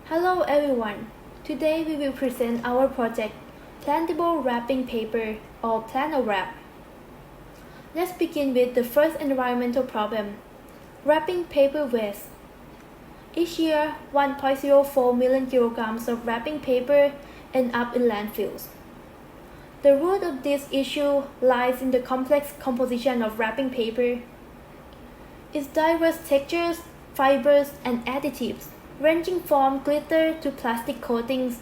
Hello everyone! Today we will present our project Plantable Wrapping Paper or Plantable. Let's begin with the first environmental problem, wrapping paper waste. Each year, 1.04 million kilograms of wrapping paper end up in landfills. The root of this issue lies in the complex composition of wrapping paper. Its diverse textures, fibers, and additives, ranging from glitter to plastic coatings,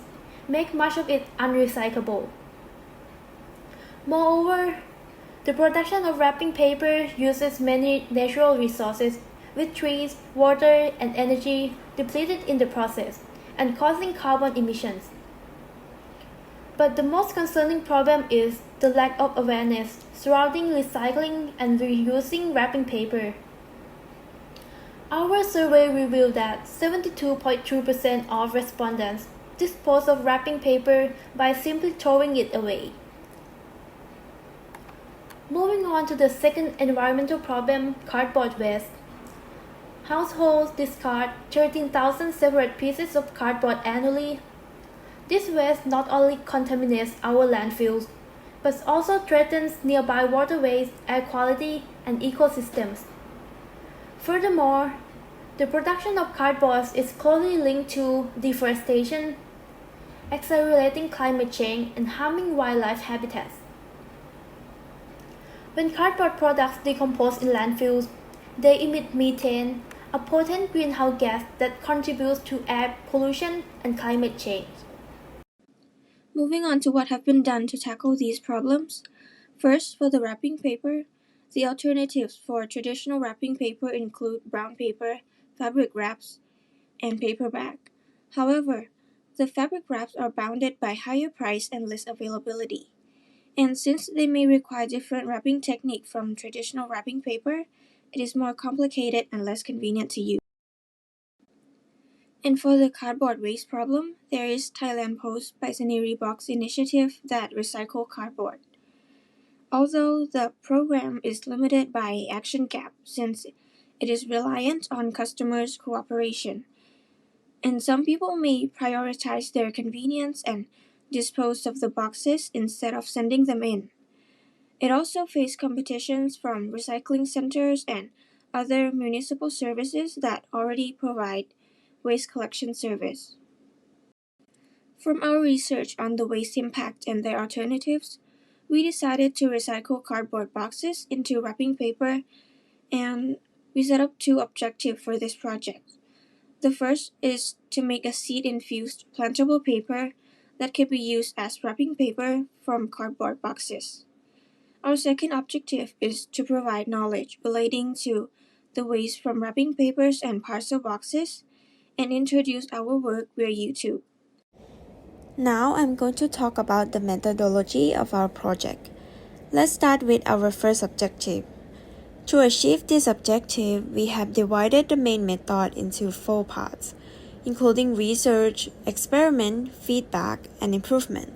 make much of it unrecyclable. Moreover, the production of wrapping paper uses many natural resources, with trees, water, and energy depleted in the process, and causing carbon emissions. But the most concerning problem is the lack of awareness surrounding recycling and reusing wrapping paper. Our survey revealed that 72.2% of respondents dispose of wrapping paper by simply throwing it away. Moving on to the second environmental problem, cardboard waste. Households discard 13,000 separate pieces of cardboard annually. This waste not only contaminates our landfills, but also threatens nearby waterways, air quality, and ecosystems. Furthermore, the production of cardboard is closely linked to deforestation, accelerating climate change and harming wildlife habitats. When cardboard products decompose in landfills, they emit methane, a potent greenhouse gas that contributes to air pollution and climate change. Moving on to what have been done to tackle these problems. First, for the wrapping paper, the alternatives for traditional wrapping paper include brown paper, fabric wraps, and paper bag. However, the fabric wraps are bounded by higher price and less availability. And since they may require different wrapping technique from traditional wrapping paper, it is more complicated and less convenient to use. And for the cardboard waste problem, there is Thailand Post Pioneer Box initiative that recycle cardboard. Although the program is limited by action gap since it is reliant on customers' cooperation, and some people may prioritize their convenience and dispose of the boxes instead of sending them in. It also faced competitions from recycling centers and other municipal services that already provide waste collection service. From our research on the waste impact and their alternatives, we decided to recycle cardboard boxes into wrapping paper, and we set up two objectives for this project. The first is to make a seed-infused plantable paper that can be used as wrapping paper from cardboard boxes. Our second objective is to provide knowledge relating to the waste from wrapping papers and parcel boxes and introduce our work via YouTube. Now I'm going to talk about the methodology of our project. Let's start with our first objective. To achieve this objective, we have divided the main method into 4 parts, including research, experiment, feedback, and improvement.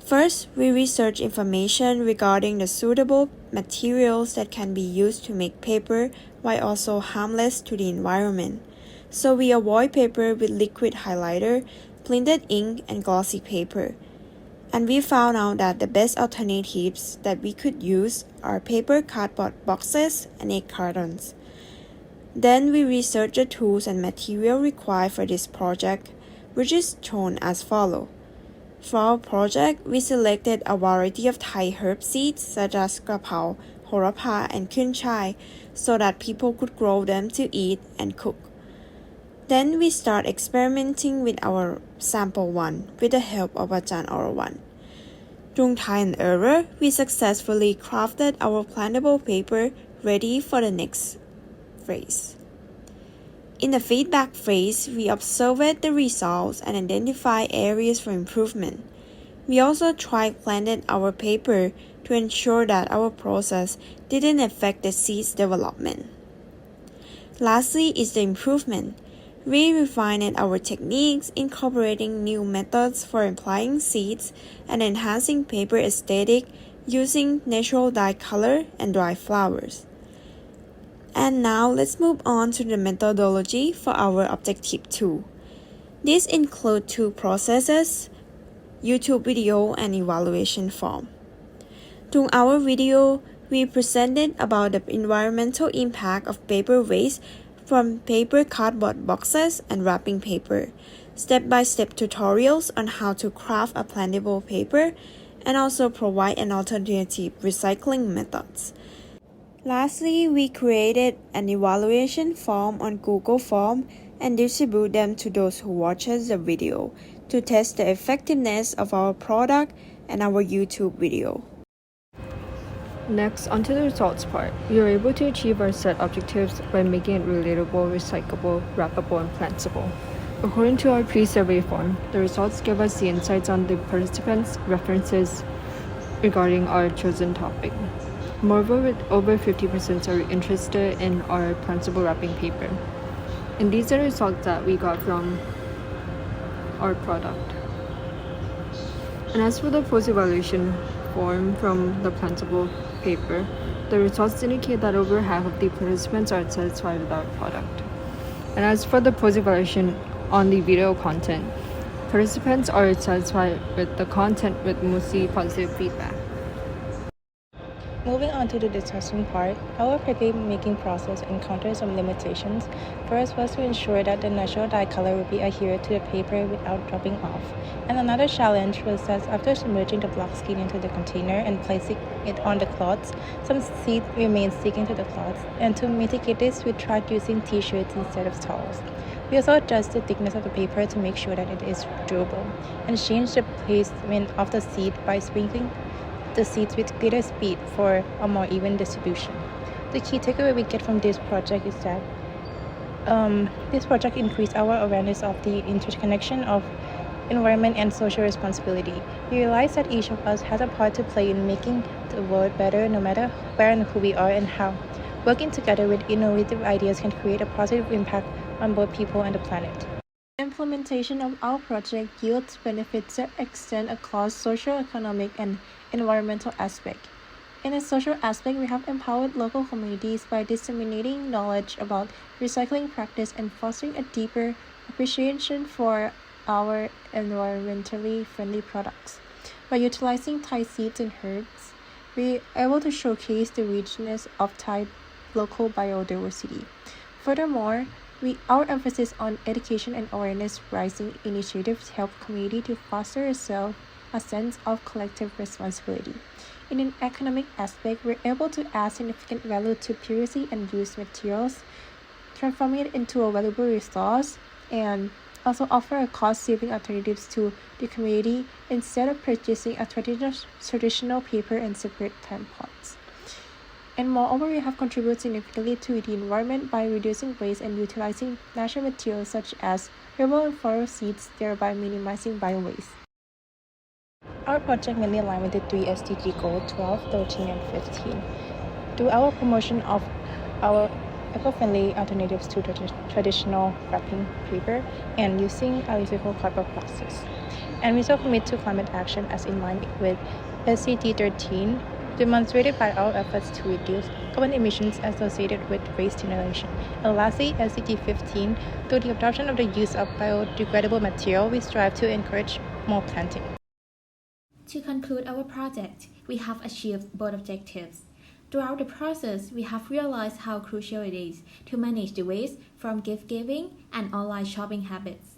First, we research information regarding the suitable materials that can be used to make paper while also harmless to the environment. So we avoid paper with liquid highlighter, printed ink, and glossy paper. And we found out that the best alternatives that we could use are paper cardboard boxes and egg cartons. Then we researched the tools and material required for this project, which is shown as follows. For our project, we selected a variety of Thai herb seeds such as krapao, horapa, and kunchai so that people could grow them to eat and cook. Then we start experimenting with our sample 1 with the help of Ajahn Orawan. Through trial and error, we successfully crafted our plantable paper ready for the next phase. In the feedback phase, we observed the results and identified areas for improvement. We also tri-planted our paper to ensure that our process didn't affect the seed's development. Lastly is the improvement. We refined our techniques, incorporating new methods for applying seeds and enhancing paper aesthetic using natural dye color and dry flowers. And now let's move on to the methodology for our objective 2. These include two processes: YouTube video and evaluation form. During our video, we presented about the environmental impact of paper waste from paper cardboard boxes and wrapping paper, step-by-step tutorials on how to craft a plantable paper, and also provide an alternative recycling methods. Lastly, we created an evaluation form on Google Form and distribute them to those who watches the video to test the effectiveness of our product and our YouTube video. Next, onto the results part. We were able to achieve our set objectives by making it relatable, recyclable, wrappable, and plantable. According to our pre-survey form, the results give us the insights on the participants' references regarding our chosen topic. Moreover, with over 50% are interested in our plantable wrapping paper. And these are the results that we got from our product. And as for the post-evaluation form from the plantable paper, the results indicate that over half of the participants are satisfied with our product. And as for the post-evaluation on the video content, participants are satisfied with the content with mostly positive feedback. Moving on to the discussion part, our paper-making process encountered some limitations. First was to ensure that the natural dye color would be adhered to the paper without dropping off. And another challenge was that after submerging the block skin into the container and placing it on the cloths, some seed remained sticking to the cloths. And to mitigate this, we tried using t-shirts instead of towels. We also adjust the thickness of the paper to make sure that it is durable, and change the placement of the seed by sprinkling the seeds with greater speed for a more even distribution. The key takeaway we get from this project is that this project increased our awareness of the interconnection of environment and social responsibility. We realize that each of us has a part to play in making the world better, no matter where and who we are and how. Working together with innovative ideas can create a positive impact on both people and the planet. Implementation of our project yields benefits that extend across social, economic, and environmental aspects. In the social aspect, we have empowered local communities by disseminating knowledge about recycling practice and fostering a deeper appreciation for our environmentally friendly products. By utilizing Thai seeds and herbs, we are able to showcase the richness of Thai local biodiversity. Furthermore, our emphasis on education and awareness raising initiatives help community to foster a sense of collective responsibility. In an economic aspect, we're able to add significant value to purity and used materials, transforming it into a valuable resource, and also offer a cost-saving alternatives to the community instead of purchasing a traditional paper and separate plant pots. And moreover, we have contributed significantly to the environment by reducing waste and utilizing natural materials such as herbal and floral seeds, thereby minimizing bio-waste. Our project mainly aligned with the 3 SDG goals 12, 13, and 15. Through our promotion of our eco-friendly alternatives to traditional wrapping paper and using a recycled cardboard boxes. And we also commit to climate action as in line with SDG 13, demonstrated by our efforts to reduce carbon emissions associated with waste generation. And lastly, SDG 15, through the adoption of the use of biodegradable material, we strive to encourage more planting. To conclude our project, we have achieved both objectives. Throughout the process, we have realized how crucial it is to manage the waste from gift giving and online shopping habits.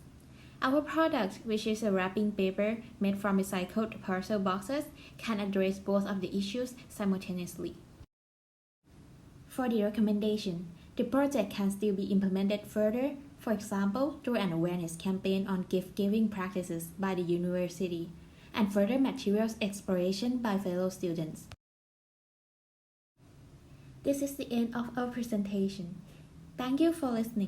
Our product, which is a wrapping paper made from recycled parcel boxes, can address both of the issues simultaneously. For the recommendation, the project can still be implemented further, for example, through an awareness campaign on gift-giving practices by the university, and further materials exploration by fellow students. This is the end of our presentation. Thank you for listening.